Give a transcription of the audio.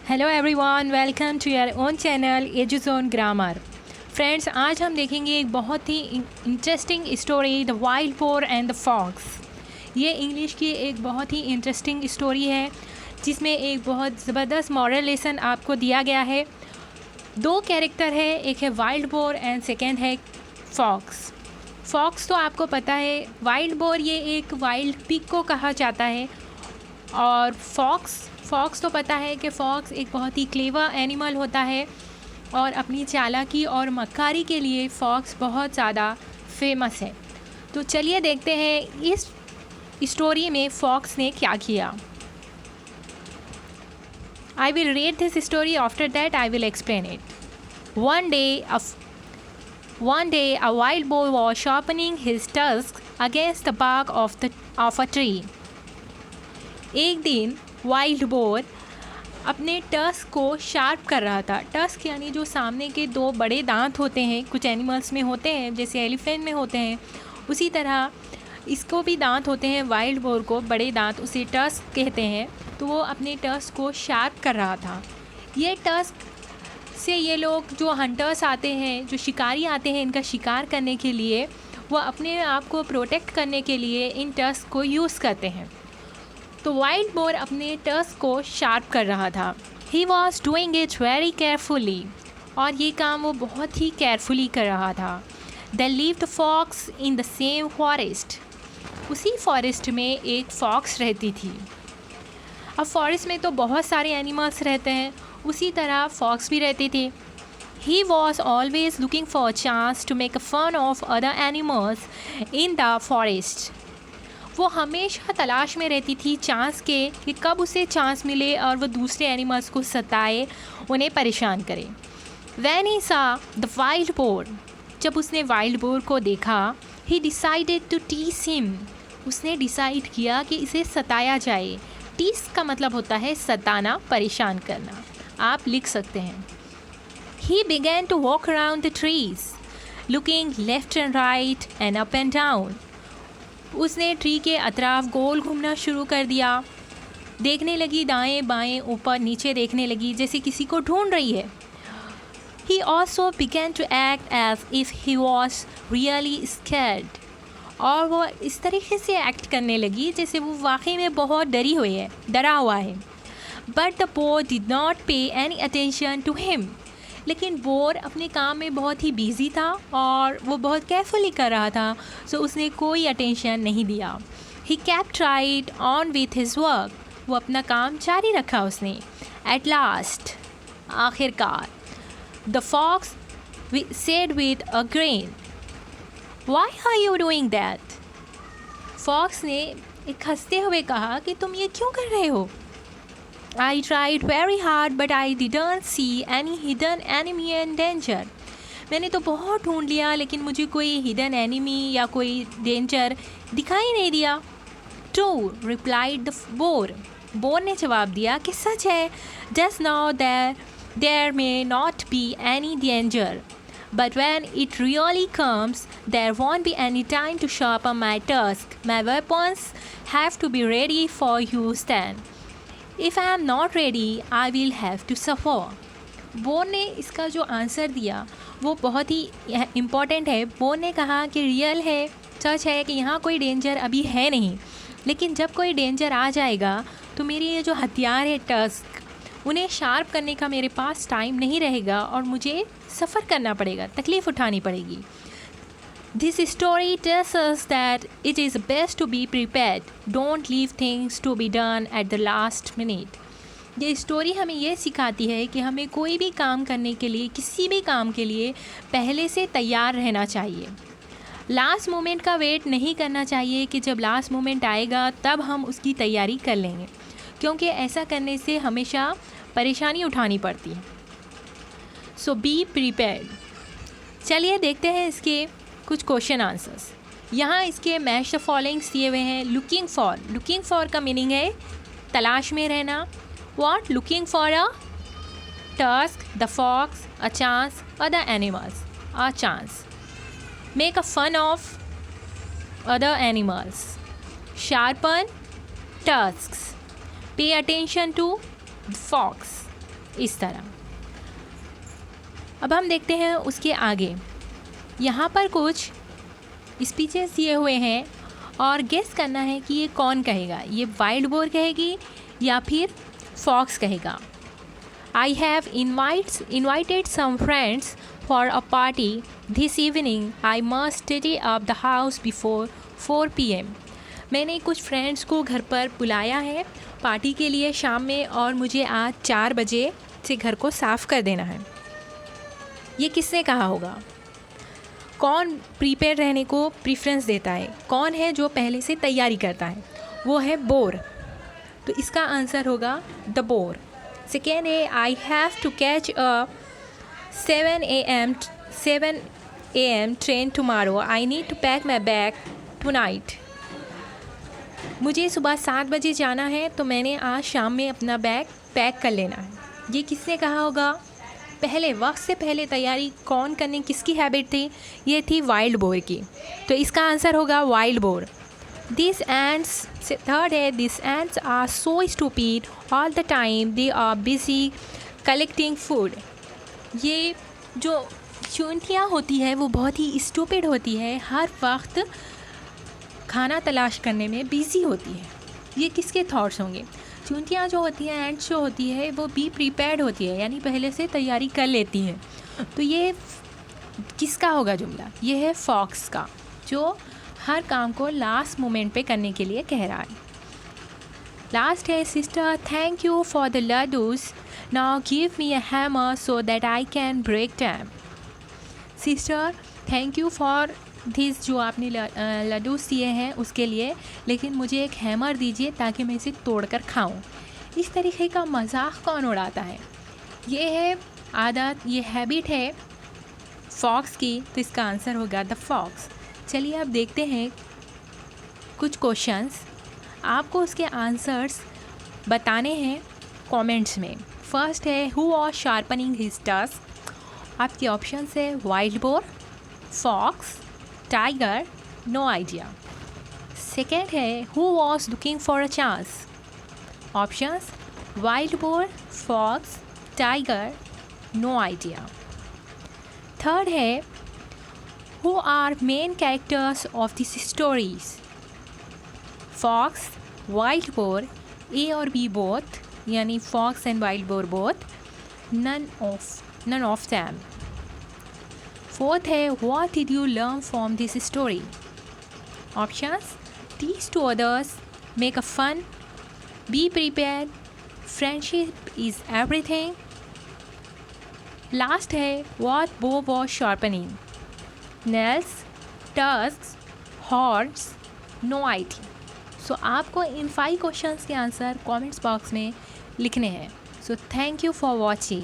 Hello everyone, welcome to your own channel Eduzone grammar. Friends, आज हम देखेंगे एक बहुत ही interesting story, the wild boar and the fox. ये इंग्लिश की एक बहुत ही इंटरेस्टिंग स्टोरी है जिसमें एक बहुत ज़बरदस्त मॉरल लेसन आपको दिया गया है। दो कैरेक्टर है, एक है वाइल्ड बोर एंड सेकेंड है फॉक्स। फॉक्स तो आपको पता है, वाइल्ड बोर ये एक वाइल्ड पिग को कहा जाता है, और फॉक्स तो पता है कि फॉक्स एक बहुत ही क्लेवर एनिमल होता है और अपनी चालाकी और मक्कारी के लिए फॉक्स बहुत ज़्यादा फेमस है। तो चलिए देखते हैं इस स्टोरी में फॉक्स ने क्या किया। I will read this story, after that I will explain it. One day a wild boar was sharpening his tusks against the bark of a tree. एक दिन वाइल्ड बोर अपने टस्क को sharp कर रहा था। टस्क यानी जो सामने के दो बड़े दांत होते हैं, कुछ एनिमल्स में होते हैं, जैसे एलिफेंट में होते हैं, उसी तरह इसको भी दांत होते हैं। वाइल्ड बोर को बड़े दांत, उसे टस्क कहते हैं। तो वो अपने टस्क को शार्प कर रहा था। ये टस्क से ये लोग जो हंटर्स आते हैं, जो शिकारी आते हैं इनका शिकार करने के लिए, वो अपने आप को प्रोटेक्ट करने के लिए इन टस्क को यूज़ करते हैं। तो वाइल्ड बोर अपने टस्क को शार्प कर रहा था। He was doing it very carefully, और ये काम वो बहुत ही केयरफुली कर रहा था। They lived fox in the same forest. उसी फॉरेस्ट में एक फॉक्स रहती थी। अब फॉरेस्ट में तो बहुत सारे एनिमल्स रहते हैं, उसी तरह फॉक्स भी रहती थी। He was always looking for a chance to make a fun of other animals in the forest. वो हमेशा तलाश में रहती थी चांस के कि कब उसे चांस मिले और वो दूसरे एनिमल्स को सताए, उन्हें परेशान करे। When he saw the wild boar, जब उसने वाइल्ड बोर को देखा, he decided to tease him. उसने डिसाइड किया कि इसे सताया जाए। टीस का मतलब होता है सताना, परेशान करना। आप लिख सकते हैं। He began to walk around the trees, looking left and right and up and down. उसने ट्री के अतराफ गोल घूमना शुरू कर दिया। देखने लगी दाएं बाएं, ऊपर नीचे देखने लगी, जैसे किसी को ढूंढ रही है। He also began to act as if he was really scared. और वो इस तरीके से एक्ट करने लगी जैसे वो वाकई में बहुत डरा हुआ है। But the boar did not pay any attention to him. लेकिन बोर अपने काम में बहुत ही बिजी था और वो बहुत केयरफुली कर रहा था, सो उसने कोई अटेंशन नहीं दिया। ही kept right on with his work. वो अपना काम जारी रखा उसने। At last, आखिरकार, the fox said with a grin, Why are you doing that? Fox ने एक हंसते हुए कहा कि तुम ये क्यों कर रहे हो? I tried very hard but I didn't see any hidden enemy and danger. मैंने तो बहुत ढूंढ लिया लेकिन मुझे कोई हिडन एनिमी या कोई डेंजर दिखाई नहीं दिया। True, replied the boar. Bore ने जवाब दिया कि सच है। Just now there may not be any danger, but when it really comes, there won't be any time to sharpen my tusk. My weapons have to be ready for use then. If I am not ready, I will have to suffer. Bore ने इसका जो answer दिया वो बहुत ही important है। Bore ने कहा कि रियल है, सच है कि यहाँ कोई डेंजर अभी है नहीं, लेकिन जब कोई डेंजर आ जाएगा तो मेरे ये जो हथियार है टस्क, उन्हें शार्प करने का मेरे पास टाइम नहीं रहेगा और मुझे सफ़र करना पड़ेगा, तकलीफ़ उठानी पड़ेगी। This story tells us that it is best to be prepared. Don't leave things to be done at the last minute. ये स्टोरी हमें ये सिखाती है कि हमें कोई भी काम करने के लिए, किसी भी काम के लिए पहले से तैयार रहना चाहिए। लास्ट मोमेंट का वेट नहीं करना चाहिए कि जब लास्ट मोमेंट आएगा तब हम उसकी तैयारी कर लेंगे, क्योंकि ऐसा करने से हमेशा परेशानी उठानी पड़ती है। सो बी प्रिपेयर्ड। चलिए देखते हैं इसके कुछ क्वेश्चन आंसर्स। यहाँ इसके मैच द फॉलोइंग्स दिए हुए हैं। लुकिंग फॉर का मीनिंग है तलाश में रहना। What? Looking for a tusk, the fox, a chance, other animals, a chance. Make a fun of other animals, sharpen tusks, pay attention to fox, इस तरह। अब हम देखते हैं उसके आगे। यहाँ पर कुछ स्पीचेस दिए हुए हैं और गेस करना है कि ये कौन कहेगा, ये वाइल्ड बोर कहेगी या फिर फॉक्स कहेगा। I have invited some friends for a party this evening. I must tidy up the house before 4 p.m. मैंने कुछ फ्रेंड्स को घर पर बुलाया है पार्टी के लिए शाम में और मुझे आज 4 बजे से घर को साफ़ कर देना है। ये किसने कहा होगा? कौन प्रीपेयर रहने को प्रीफरेंस देता है? कौन है जो पहले से तैयारी करता है? वो है बोर। तो इसका आंसर होगा द बोर। सेकेंड है I have to catch a 7 a.m. Train tomorrow. I need to pack my bag tonight. मुझे सुबह 7 बजे जाना है तो मैंने आज शाम में अपना बैग पैक कर लेना है। ये किसने कहा होगा? पहले वक्त से पहले तैयारी कौन करने किसकी हैबिट थी? ये थी वाइल्ड बोर की। तो इसका आंसर होगा wild boar. These ants, third है, these ants are so stupid all the time. They are busy collecting food. ये जो चूंटियाँ होती है वो बहुत ही स्टूपिड होती है, हर वक्त खाना तलाश करने में बिज़ी होती है। ये किसके थॉट्स होंगे? चूंटियाँ जो होती हैं, एंट्स जो होती है, वो बी प्रिपेयर्ड होती है, यानी पहले से तैयारी कर लेती है। तो ये किसका होगा जुमला? ये है फॉक्स का, जो हर काम को लास्ट मोमेंट पे करने के लिए कह रहा है। लास्ट है sister thank you for the laddoos, now give me a hammer so that I can break them. Sister thank you for this, जो आपने लड्डूस दिए हैं उसके लिए, लेकिन मुझे एक हैमर दीजिए ताकि मैं इसे तोड़कर खाऊं। इस तरीके का मजाक कौन उड़ाता है? ये है आदत, ये हैबिट है फॉक्स की। तो इसका आंसर होगा द फॉक्स। चलिए अब देखते हैं कुछ क्वेश्चंस, आपको उसके आंसर्स बताने हैं कमेंट्स में। फर्स्ट है who was sharpening his tusk. आपके ऑप्शंस है wild boar, fox, tiger, no idea. Second है who was looking for a chance. Options wild boar, fox, tiger, no idea. Third है who are main characters of these stories? Fox, wild boar, A और B both, यानी fox and wild boar both, none of them. Fourth है what did you learn from this story? Options teach to others, make a fun, be prepared, friendship is everything. Last है what bow was sharpening? Nails, tusks, horns, no idea. So आपको इन 5 questions के answer comments box में लिखने हैं। So thank you for watching.